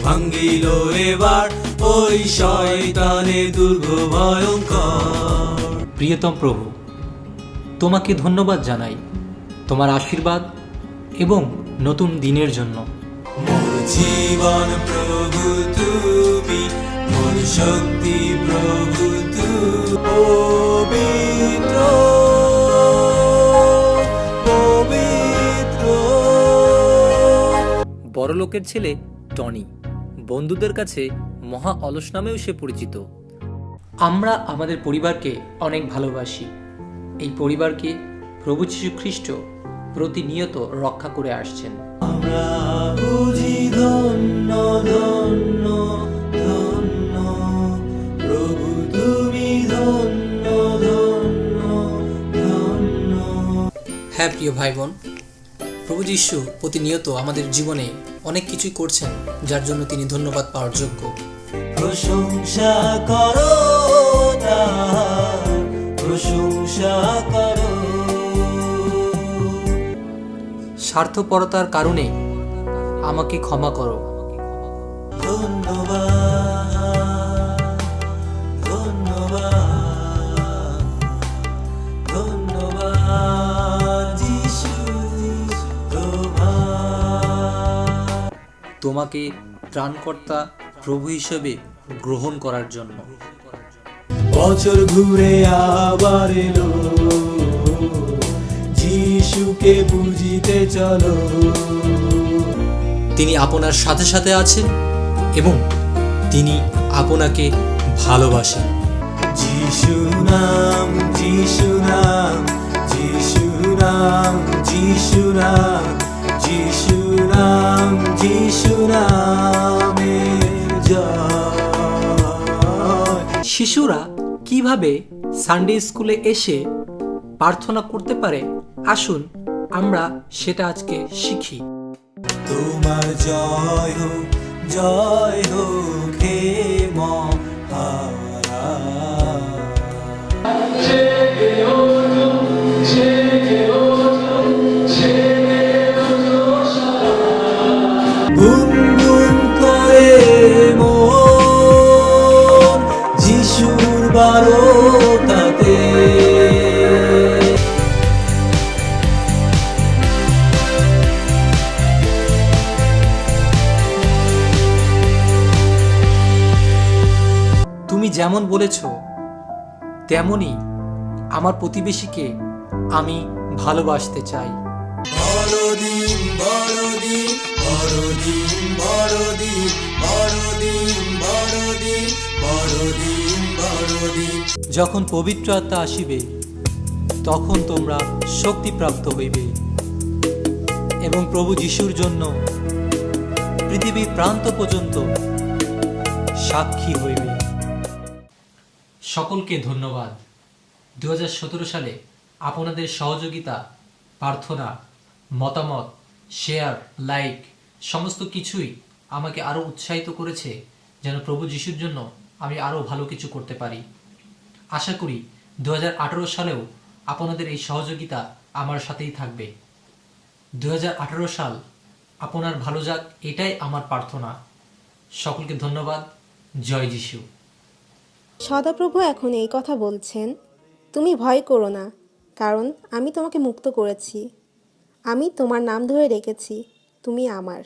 ভাঙ্গিল এবার ওই শয়তানের দুর্গ ভয়ঙ্কর। প্রিয়তম প্রভু, তোমাকে ধন্যবাদ জানাই তোমার আশীর্বাদ এবং নতুন দিনের জন্য। মোর জীবন প্রভু তুমি, মোর শক্তি প্রভু তুমি। পবিত্র পবিত্র। বড়লোকের ছেলে টনি, বন্ধুদের কাছে মহা অলস নামেও সে পরিচিত। আমরা আমাদের পরিবারকে অনেক ভালোবাসি। এই পরিবারকে প্রভু যীশু খ্রিস্ট প্রতিনিয়ত রক্ষা করে আসছেন। আমরা বুঝি ধন্য ধন্য ধন্য, প্রভু তুমি ধন্য ধন্য ধন্য। হ্যাঁ প্রিয় ভাই বোন, প্রভু যীশু প্রতিনিয়ত আমাদের জীবনে অনেক কিছুই করছেন, যার জন্য তিনি ধন্যবাদ পাওয়ার যোগ্য। প্রশংসা করো তার, প্রশংসা করো। স্বার্থপরতার কারণে আমাকে ক্ষমা করো। ধন্যবাদ ধন্যবাদ ধন্যবাদ যিশু তোমার। তোমাকে ত্রাণকর্তা প্রভু হিসেবে গ্রহণ করার জন্য। বছর ঘুরে আবার এলো, যিশুকে বুঝিতে চলো। তিনি আপনার সাথে সাথে আছেন এবং তিনি আপনাকে ভালোবাসেন। যিশু নাম যিশু নাম যিশু নাম যিশু নাম যিশু নাম যিশু নামে জয়। শিশুরা কিভাবে সানডে স্কুলে এসে প্রার্থনা করতে পারে, আসুন আমরা সেটা আজকে শিখি। তোমার জয় হোক হে মহারা। গুনগুন করে মন যিশুর বারতাতে। তুমি যেমন বলেছ তেমনই আমার প্রতিবেশীকে আমি ভালোবাসতে চাই। বড়দিন বড়দিন বড়দিন বড়দিন বড়দিন বড়দিন বড়দিন বড়দিন। যখন পবিত্র আত্মা আসিবে তখন তোমরা শক্তিপ্রাপ্ত হইবে এবং প্রভু যিশুর জন্য পৃথিবীর প্রান্ত পর্যন্ত সাক্ষী হইবে। সকলকে ধন্যবাদ। 2017 সালে আপনাদের সহযোগিতা, প্রার্থনা, মতামত, শেয়ার, লাইক সমস্ত কিছুই আমাকে আরও উৎসাহিত করেছে যেন প্রভু যিশুর জন্য আমি আরও ভালো কিছু করতে পারি। আশা করি 2018 সালেও আপনাদের এই সহযোগিতা আমার সাথেই থাকবে। 2018 সাল আপনার ভালো যাক, এটাই আমার প্রার্থনা। সকলকে ধন্যবাদ। জয় যিশু। সদাপ্রভু এখন এই কথা বলছেন, তুমি ভয় করো না, কারণ আমি তোমাকে মুক্ত করেছি। আমি তোমার নাম ধরে রেখেছি, তুমি আমার।